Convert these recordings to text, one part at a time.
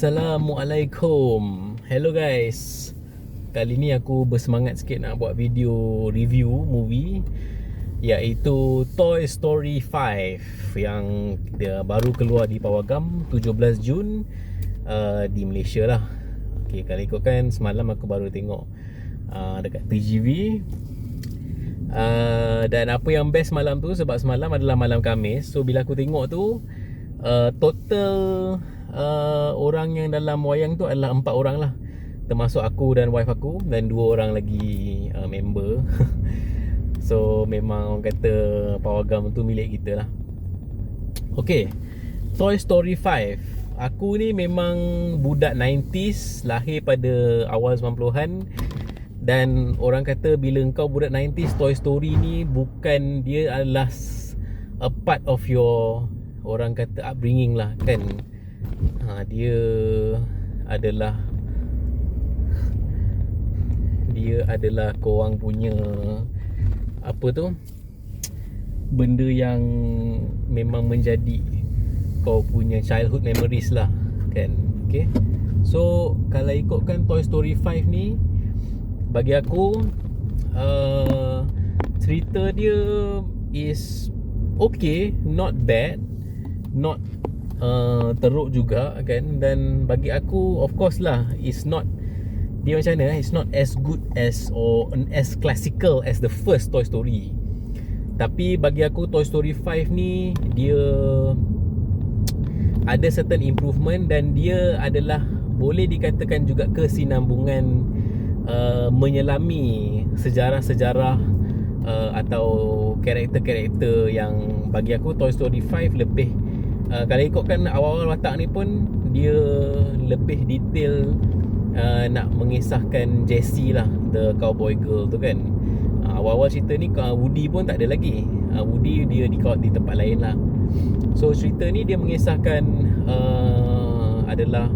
Assalamualaikum. Hello guys. Kali ni aku bersemangat sikit nak buat video review movie, iaitu Toy Story 5 yang dia baru keluar di Pawagam 17 Jun di Malaysia lah. Okay, kalau ikutkan semalam aku baru tengok dekat TGV. Dan apa yang best malam tu, sebab semalam adalah malam Khamis. So bila aku tengok tu, total orang yang dalam wayang tu adalah 4 orang lah, termasuk aku dan wife aku, dan 2 orang lagi member. So memang orang kata Pawagam tu milik kita lah. Okay, Toy Story 5. Aku ni memang budak 90s, lahir pada awal 90-an. Dan orang kata bila kau budak 90s, Toy Story ni bukan, dia adalah a part of your, orang kata, upbringing lah kan. Dia adalah korang punya apa tu, benda yang memang menjadi kau punya childhood memories lah kan. Okay, so kalau ikutkan Toy Story 5 ni, bagi aku cerita dia is okay, not bad, not teruk juga kan. Dan bagi aku, of course lah, it's not, dia macam mana, it's not as good as or as classical as the first Toy Story. Tapi bagi aku Toy Story 5 ni, dia ada certain improvement, dan dia adalah boleh dikatakan juga kesinambungan menyelami sejarah-sejarah atau karakter-karakter yang bagi aku Toy Story 5 lebih, kalau ikutkan awal-awal watak ni pun, dia lebih detail nak mengisahkan Jessie lah, the cowboy girl tu kan. Awal-awal cerita ni Woody pun tak ada lagi. Woody dia di tempat lain lah. So cerita ni dia mengisahkan adalah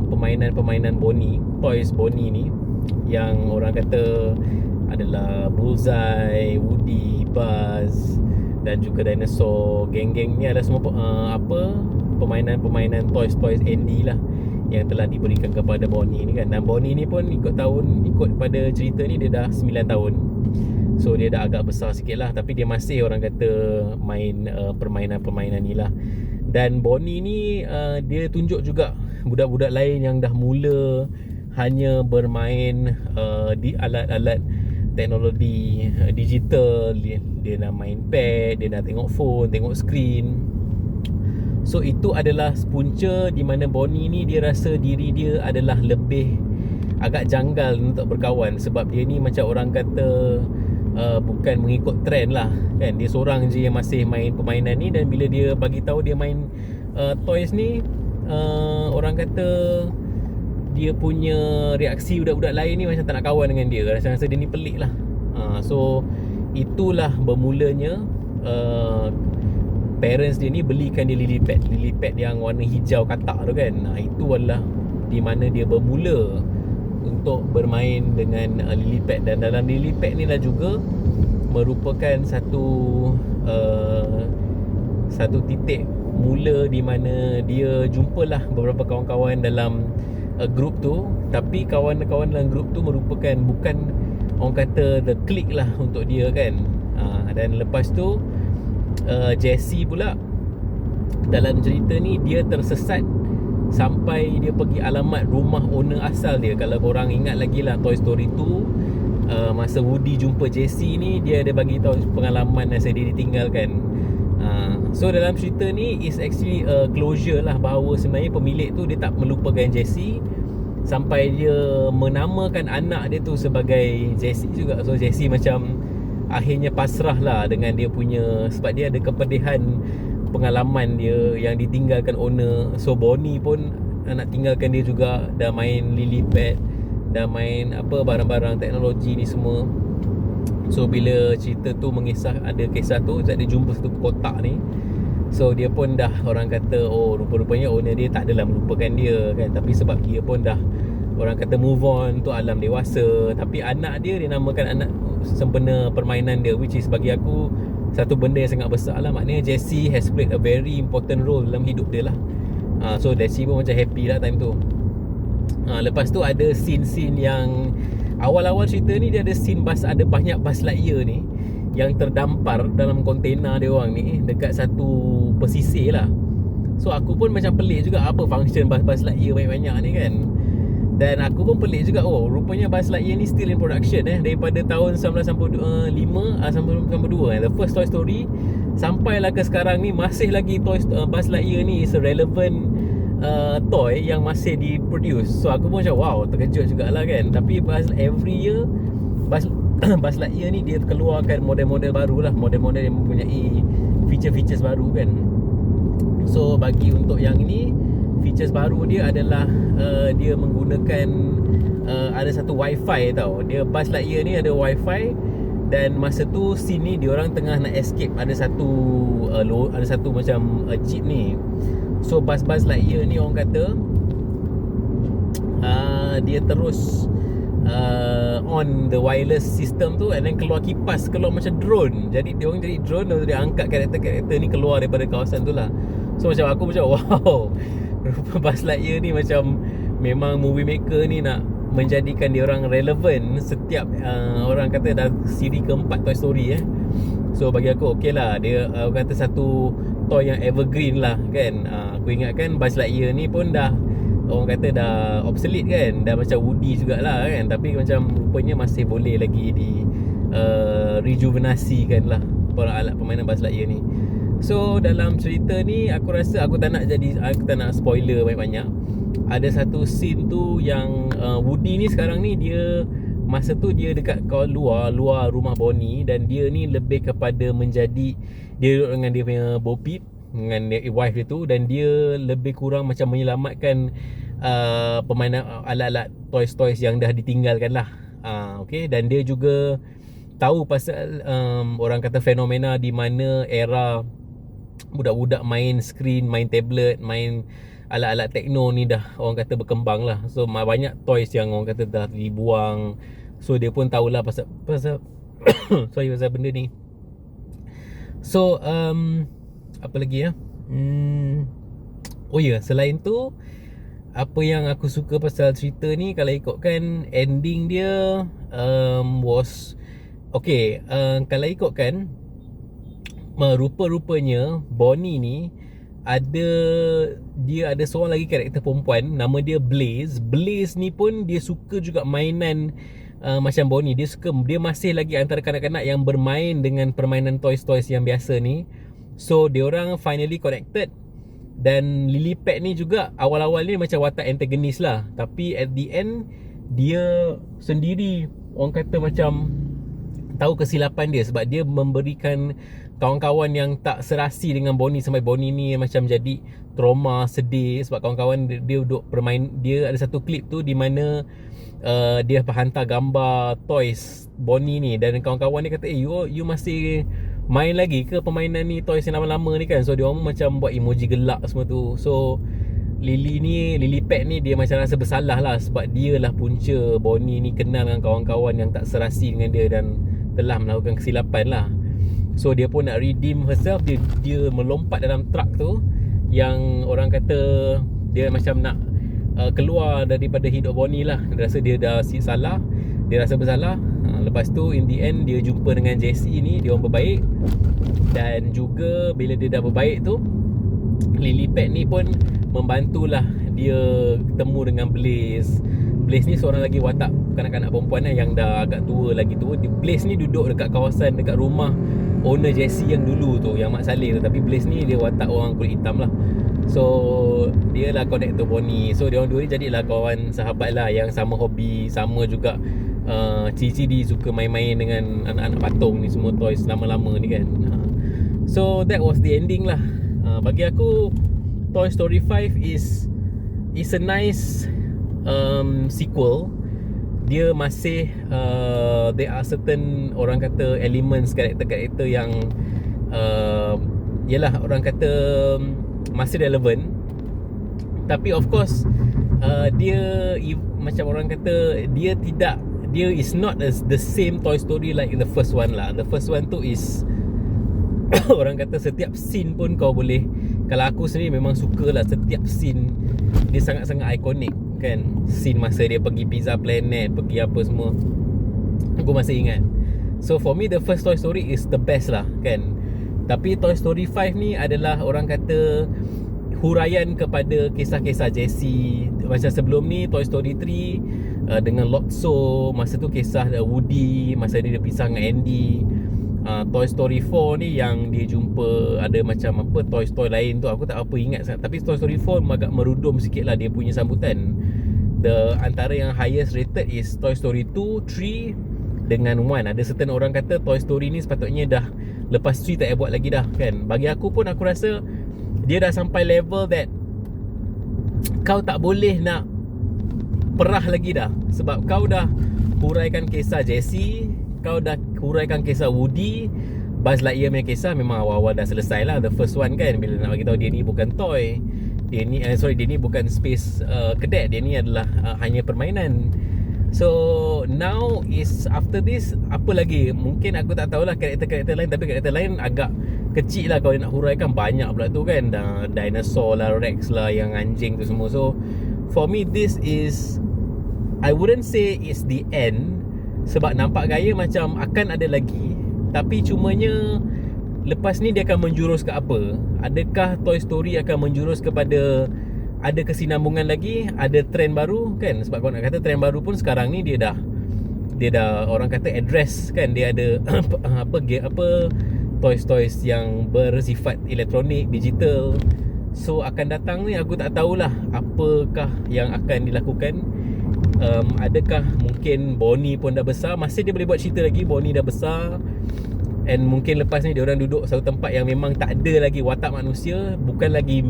permainan-permainan Bonnie, toys Bonnie ni, yang orang kata adalah Bullseye, Woody, Buzz dan juga dinosaur. Geng-geng ni adalah semua permainan-permainan toys Andy lah yang telah diberikan kepada Bonnie ni kan. Dan Bonnie ni pun ikut pada cerita ni dia dah 9 tahun. So dia dah agak besar sikit lah, tapi dia masih orang kata main permainan-permainan ni lah. Dan Bonnie ni dia tunjuk juga budak-budak lain yang dah mula hanya bermain di alat-alat teknologi digital. Dia nak main pad, dia nak tengok phone, tengok screen. So itu adalah punca di mana Bonnie ni dia rasa diri dia adalah lebih agak janggal untuk berkawan, sebab dia ni macam orang kata bukan mengikut trend lah kan. Dia seorang je yang masih main permainan ni, dan bila dia bagi tahu dia main toys ni, orang kata dia punya reaksi budak-budak lain ni macam tak nak kawan dengan dia. Rasa dia ni pelik lah. So itulah bermulanya parents dia ni belikan dia lily pad yang warna hijau katak tu kan. Itu adalah di mana dia bermula untuk bermain dengan lily pad. Dan dalam lily pad ni lah juga merupakan satu titik mula di mana dia jumpalah beberapa kawan-kawan dalam group tu. Tapi kawan-kawan dalam group tu merupakan bukan orang kata the clique lah untuk dia kan. Dan lepas tu Jessie pula dalam cerita ni dia tersesat sampai dia pergi alamat rumah owner asal dia. Kalau korang ingat lagi lah Toy Story 2, masa Woody jumpa Jessie ni, dia ada bagi tahu pengalaman masa dia ditinggalkan. So dalam cerita ni is actually a closure lah, bahawa sebenarnya pemilik tu dia tak melupakan Jessie sampai dia menamakan anak dia tu sebagai Jessie juga. So Jessie macam akhirnya pasrah lah dengan dia punya, sebab dia ada kepedihan pengalaman dia yang ditinggalkan owner. So Bonnie pun nak tinggalkan dia juga. Dah main lily pad, dah main barang-barang teknologi ni semua. So bila cerita tu mengisah, ada kisah tu, dia jumpa satu kotak ni. So dia pun dah orang kata, oh rupa-rupanya owner dia tak adalah melupakan dia kan. Tapi sebab dia pun dah orang kata move on tu alam dewasa. Tapi anak dia namakan anak sempena permainan dia, which is bagi aku satu benda yang sangat besar lah. Maknanya Jessie has played a very important role dalam hidup dia lah. So Daci pun macam happy lah time tu. Lepas tu ada scene-scene yang awal-awal cerita ni, dia ada scene ada banyak Buzz Lightyear ni yang terdampar dalam kontena dia orang ni dekat satu pesisir lah. So aku pun macam pelik juga, apa function Buzz Lightyear banyak-banyak ni kan. Dan aku pun pelik juga, rupanya Buzz Lightyear ni still in production daripada tahun 1995 sampai 2 the first Toy Story sampailah ke sekarang ni masih lagi Buzz Lightyear ni is a relevant toy yang masih diproduce. So aku pun macam wow, terkejut jugalah kan. Tapi every year Buzz Lightyear ni dia keluarkan model-model baru lah, model-model yang mempunyai feature-features baru kan. So bagi untuk yang ini, features baru dia adalah dia menggunakan ada satu wifi tau. Dia Buzz Lightyear ni ada wifi. Dan masa tu scene ni diorang tengah nak escape. Ada satu macam jeep ni. So Buzz Lightyear ni orang kata dia terus on the wireless system tu, and then keluar kipas, keluar macam drone. Jadi dia orang jadi drone, dan dia angkat karakter-karakter ni keluar daripada kawasan tu lah. So macam aku macam wow, Buzz Lightyear ni macam memang movie maker ni nak menjadikan dia orang relevan setiap orang kata dah siri keempat Toy Story So bagi aku okey lah, dia kata satu toy yang evergreen lah kan. Aku ingatkan Buzz Lightyear ni pun dah, orang kata dah obsolete kan, dah macam Woody jugalah kan. Tapi macam rupanya masih boleh lagi di rejuvenasikan lah alat permainan Buzz Lightyear ni. So dalam cerita ni aku rasa aku tak nak spoiler banyak-banyak. Ada satu scene tu yang Woody ni sekarang ni dia masa tu dia dekat luar rumah Bonnie, dan dia ni lebih kepada menjadi, dia duduk dengan dia punya Bo Peep, dengan wife dia tu, dan dia lebih kurang macam menyelamatkan permainan alat-alat toys yang dah ditinggalkan lah. Okay, dan dia juga tahu pasal orang kata fenomena di mana era budak-budak main screen, main tablet, main alat-alat tekno ni dah orang kata berkembang lah. So banyak toys yang orang kata dah dibuang. So dia pun tahulah pasal pasal benda ni. So apa lagi ya? Oh ya, selain tu apa yang aku suka pasal cerita ni, kalau ikutkan ending dia was okay. Kalau ikutkan rupa-rupanya Bonnie ni dia ada seorang lagi karakter perempuan, nama dia Blaze. Blaze ni pun dia suka juga mainan macam Bonnie. Dia masih lagi antara kanak-kanak yang bermain dengan permainan toys yang biasa ni. So dia orang finally connected. Dan Lily-Pad ni juga awal-awal ni macam watak antagonis lah, tapi at the end dia sendiri orang kata macam tahu kesilapan dia, sebab dia memberikan kawan-kawan yang tak serasi dengan Bonnie, sampai Bonnie ni macam jadi trauma, sedih sebab kawan-kawan dia duduk bermain. Dia ada satu klip tu di mana dia hantar gambar toys Bonnie ni, dan kawan-kawan dia kata you masih main lagi ke permainan ni, toys yang lama-lama ni kan. So dia orang macam buat emoji gelak semua tu. So Lily-Pad ni dia macam rasa bersalah lah, sebab dia lah punca Bonnie ni kenal dengan kawan-kawan yang tak serasi dengan dia dan telah melakukan kesilapan lah. So dia pun nak redeem herself. Dia melompat dalam truck tu, yang orang kata dia macam nak keluar daripada hidup Bonnie lah. Dia rasa dia dah salah, dia rasa bersalah. Lepas tu in the end dia jumpa dengan Jessie ni, dia orang berbaik. Dan juga bila dia dah berbaik tu, Lily-Pad ni pun membantulah dia ketemu dengan Blaze. Blaze ni seorang lagi watak kanak-kanak perempuan yang dah agak tua lagi tu. Blaze ni duduk dekat kawasan, dekat rumah owner Jessie yang dulu tu, yang Mak Saleh tu. Tapi Blaze ni dia watak orang kulit hitam lah. So dia lah connector Bonnie. So dia orang dua ni jadilah kawan sahabat lah, yang sama hobi, sama juga ciri-ciri suka main-main dengan anak-anak patung ni, semua toys lama-lama ni kan. So that was the ending lah. Bagi aku Toy Story 5 is a nice sequel. Dia masih there are certain orang kata elements, karakter-karakter yang yelah orang kata masih relevan. Tapi of course dia macam orang kata dia is not as the same Toy Story like the first one lah. The first one tu is orang kata setiap scene pun kau boleh kalau aku sendiri memang sukalah setiap scene dia sangat-sangat ikonik kan. Scene masa dia pergi Pizza Planet, pergi apa semua, aku masih ingat. So for me the first Toy Story is the best lah kan. Tapi Toy Story 5 ni adalah orang kata huraian kepada kisah-kisah Jessie. Macam sebelum ni Toy Story 3 dengan Lotso, masa tu kisah Woody masa dia pisah dengan Andy. Toy Story 4 ni yang dia jumpa ada macam apa toy lain tu, aku tak apa ingat sangat. Tapi Toy Story 4 agak merudum sikit lah dia punya sambutan. Antara yang highest rated is Toy Story 2, 3 dengan 1. Ada certain orang kata Toy Story ni sepatutnya dah lepas 3 tak payah buat lagi dah kan. Bagi aku pun aku rasa dia dah sampai level that kau tak boleh nak perah lagi dah. Sebab kau dah huraikan kisah Jessie, kau dah huraikan kisah Woody. Buzz Lightyear punya kisah memang awal-awal dah selesai lah, the first one kan. Bila nak bagi tahu dia ni bukan toy, dia ni dia ni bukan space cadet, dia ni adalah hanya permainan. So now is after this, apa lagi? Mungkin aku tak tahulah karakter-karakter lain, tapi karakter lain agak kecil lah kalau nak huraikan. Banyak pula tu kan, dinosaur lah, Rex lah, yang anjing tu semua. So for me this is, I wouldn't say it's the end, sebab nampak gaya macam akan ada lagi. Tapi cumanya lepas ni dia akan menjurus ke apa? Adakah Toy Story akan menjurus kepada ada kesinambungan lagi, ada trend baru kan? Sebab kalau nak kata trend baru pun sekarang ni dia dah orang kata address kan. Dia ada apa toys yang bersifat elektronik, digital. So akan datang ni aku tak tahulah apakah yang akan dilakukan. Adakah mungkin Bonnie pun dah besar, masih dia boleh buat cerita lagi. Bonnie dah besar, and mungkin lepas ni dia orang duduk satu tempat yang memang tak ada lagi watak manusia, bukan lagi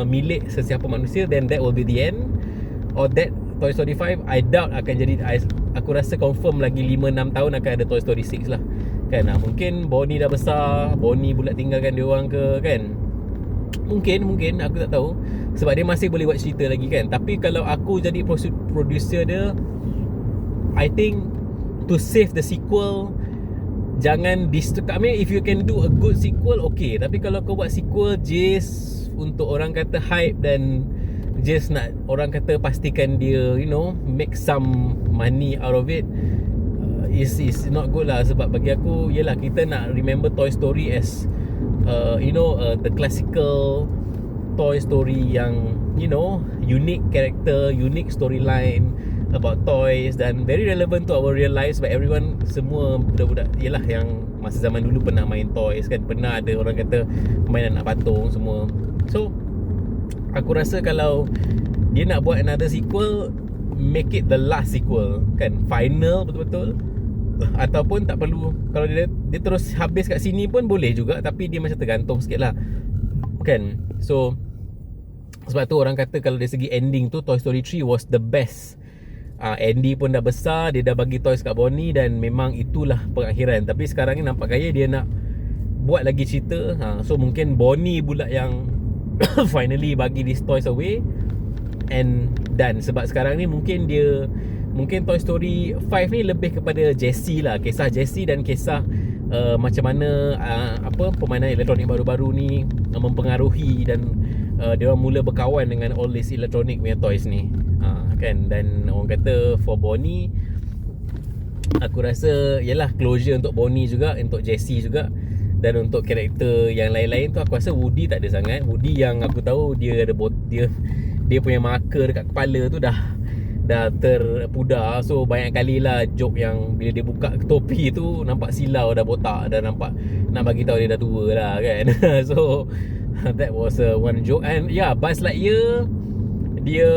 milik sesiapa manusia. Then that will be the end. Or that Toy Story 5 I doubt akan jadi. Aku rasa confirm lagi 5-6 tahun akan ada Toy Story 6 lah kan. Mungkin Bonnie dah besar, Bonnie pula tinggalkan dia orang ke kan. Mungkin aku tak tahu, sebab dia masih boleh buat cerita lagi kan. Tapi kalau aku jadi producer dia, I think to save the sequel, jangan I mean if you can do a good sequel, okay. Tapi kalau kau buat sequel just untuk orang kata hype dan just nak orang kata pastikan dia make some money out of it, is not good lah. Sebab bagi aku, yelah, kita nak remember Toy Story as the classical Toy Story yang unique character, unique storyline about toys, dan very relevant to our real lives. But everyone, semua budak-budak yelah yang masa zaman dulu pernah main toys kan, pernah ada orang kata main anak patung semua. So aku rasa kalau dia nak buat another sequel, make it the last sequel kan, final betul-betul. Ataupun tak perlu, kalau dia terus habis kat sini pun boleh juga, tapi dia macam tergantung sikit lah kan. So sebab tu orang kata kalau dari segi ending tu, Toy Story 3 was the best. Andy pun dah besar, dia dah bagi toys kat Bonnie, dan memang itulah pengakhiran. Tapi sekarang ni nampak gaya dia nak buat lagi cerita. So mungkin Bonnie pula yang finally bagi these toys away and done. Sebab sekarang ni mungkin Toy Story 5 ni lebih kepada Jessie lah, kisah Jessie dan kisah macam mana permainan elektronik baru-baru ni mempengaruhi, dan dia orang mula berkawan dengan all these electronic punya toys ni kan. Dan orang kata for Bonnie, aku rasa yalah closure untuk Bonnie juga, untuk Jessie juga. Dan untuk karakter yang lain-lain tu, aku rasa Woody tak ada sangat. Woody yang aku tahu dia ada dia punya marker dekat kepala tu dah terpudar. So banyak kali lah joke yang bila dia buka topi tu nampak silau dah botak, dah nampak nak bagi tahu dia dah tua lah kan. So that was one joke. And Buzz Lightyear dia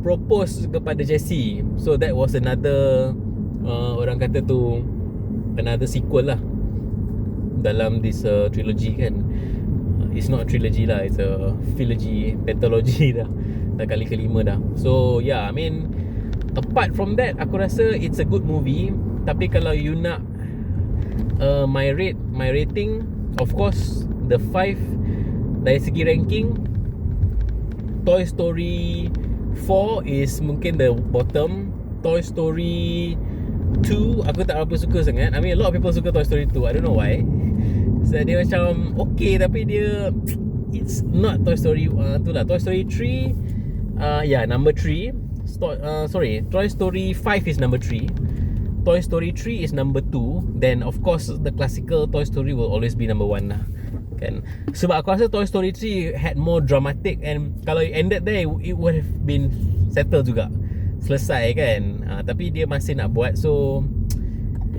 propose kepada Jessie. So that was another orang kata tu another sequel lah dalam this trilogy kan. It's not a trilogy lah, it's a trilogy, pentalogy dah kali kelima dah. So I mean apart from that, aku rasa it's a good movie. Tapi kalau you nak my rating, of course the 5 dari segi ranking, Toy Story 4 is mungkin the bottom. Toy Story 2 aku tak berapa suka sangat. I mean a lot of people suka Toy Story 2, I don't know why. So dia macam okay, tapi dia it's not Toy Story tu lah. Toy Story 3 number 3. Toy Story 5 is number 3. Toy Story 3 is number 2. Then of course the classical Toy Story will always be number 1 lah, kan. Sebab aku rasa Toy Story 3 had more dramatic, and kalau it ended there, it would have been settled juga, selesai kan. Tapi dia masih nak buat, so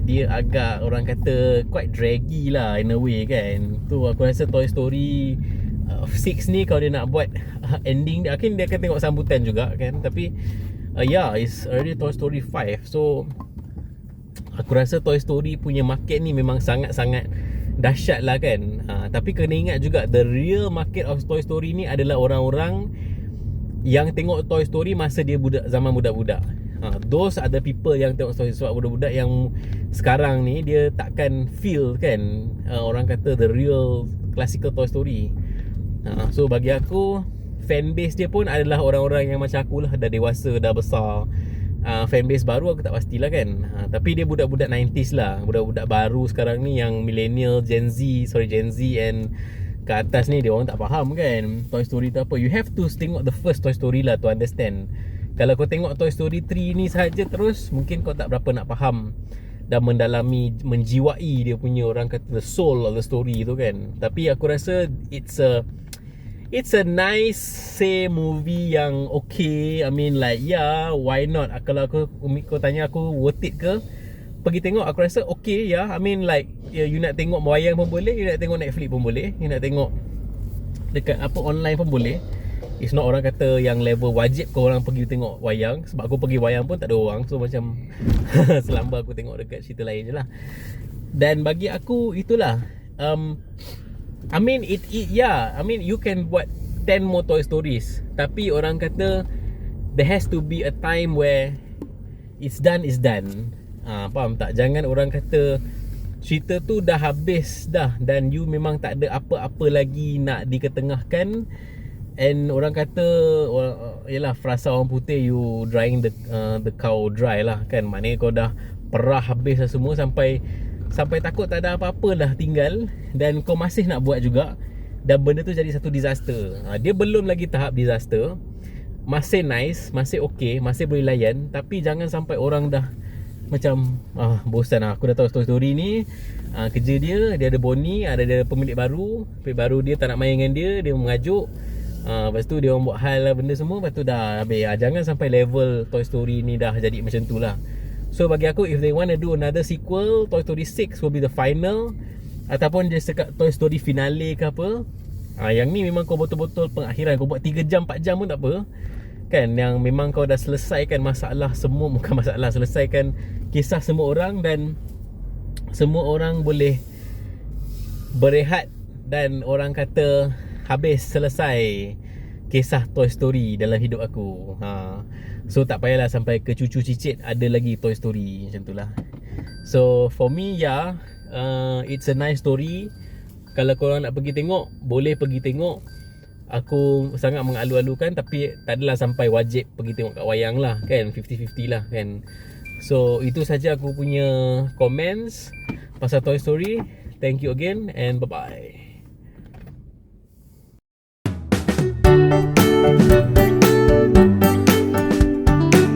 dia agak, orang kata, quite draggy lah in a way kan. Tu aku rasa Toy Story 6 ni kalau dia nak buat ending dia, akhirnya dia akan tengok sambutan juga kan. Tapi it's already Toy Story 5. So aku rasa Toy Story punya market ni memang sangat-sangat dahsyat lah kan. Tapi kena ingat juga, the real market of Toy Story ni adalah orang-orang yang tengok Toy Story masa dia zaman budak-budak. Those are the people yang tengok Toy Story. Sebab budak-budak yang sekarang ni, dia takkan feel kan, orang kata the real classical Toy Story. So bagi aku, fanbase dia pun adalah orang-orang yang macam aku lah, dah dewasa, dah besar. Fanbase baru aku tak pastilah kan. Tapi dia budak-budak 90s lah. Budak-budak baru sekarang ni yang millennial, Gen Z and ke atas ni, dia orang tak faham kan Toy Story tu apa. You have to tengok the first Toy Story lah to understand. Kalau kau tengok Toy Story 3 ni sahaja terus, mungkin kau tak berapa nak faham dan mendalami, menjiwai dia punya, orang kata, the soul of the story tu kan. Tapi aku rasa it's a nice movie yang okay. I mean like, why not? Kalau kau tanya aku worth it ke pergi tengok, aku rasa okay I mean like, you nak tengok wayang pun boleh, you nak tengok Netflix pun boleh, you nak tengok dekat online pun boleh. It's not orang kata yang level wajib kau orang pergi tengok wayang. Sebab aku pergi wayang pun tak ada orang, so macam selamba aku tengok dekat cerita lain je lah. Dan bagi aku itulah, I mean I mean you can buat 10 more Toy Stories, tapi orang kata there has to be a time where it's done. Faham tak? Jangan orang kata cerita tu dah habis dah dan you memang tak ada apa-apa lagi nak diketengahkan. And orang kata, yalah, frasa orang putih, you drying the cow dry lah kan. Maknanya kau dah perah habis lah semua, sampai takut tak ada apa-apa dah tinggal, dan kau masih nak buat juga, dan benda tu jadi satu disaster. Dia belum lagi tahap disaster, masih nice, masih okay, masih boleh layan. Tapi jangan sampai orang dah macam bosan aku dah tahu story ni. Kerja dia ada Bonnie, ada pemilik baru dia tak nak main dengan dia mengajuk. Lepas tu dia orang buat hal lah benda semua, lepas tu dah habis. Jangan sampai level Toy Story ni dah jadi macam tu lah. So bagi aku, if they want to do another sequel, Toy Story 6 will be the final, ataupun dia sekat Toy Story finale ke apa. Yang ni memang kau betul-betul pengakhiran. Kau buat 3 jam 4 jam pun tak apa kan. Yang memang kau dah selesaikan masalah semua, bukan masalah, selesaikan kisah semua orang, dan semua orang boleh berehat, dan orang kata habis, selesai kisah Toy Story dalam hidup aku. So tak payahlah sampai ke cucu cicit ada lagi Toy Story, macam tu lah. So for me, it's a nice story. Kalau korang nak pergi tengok, boleh pergi tengok. Aku sangat mengalu-alukan, tapi tak adalah sampai wajib pergi tengok kat wayang lah kan. 50-50 lah kan. So itu saja aku punya comments pasal Toy Story. Thank you again and bye-bye.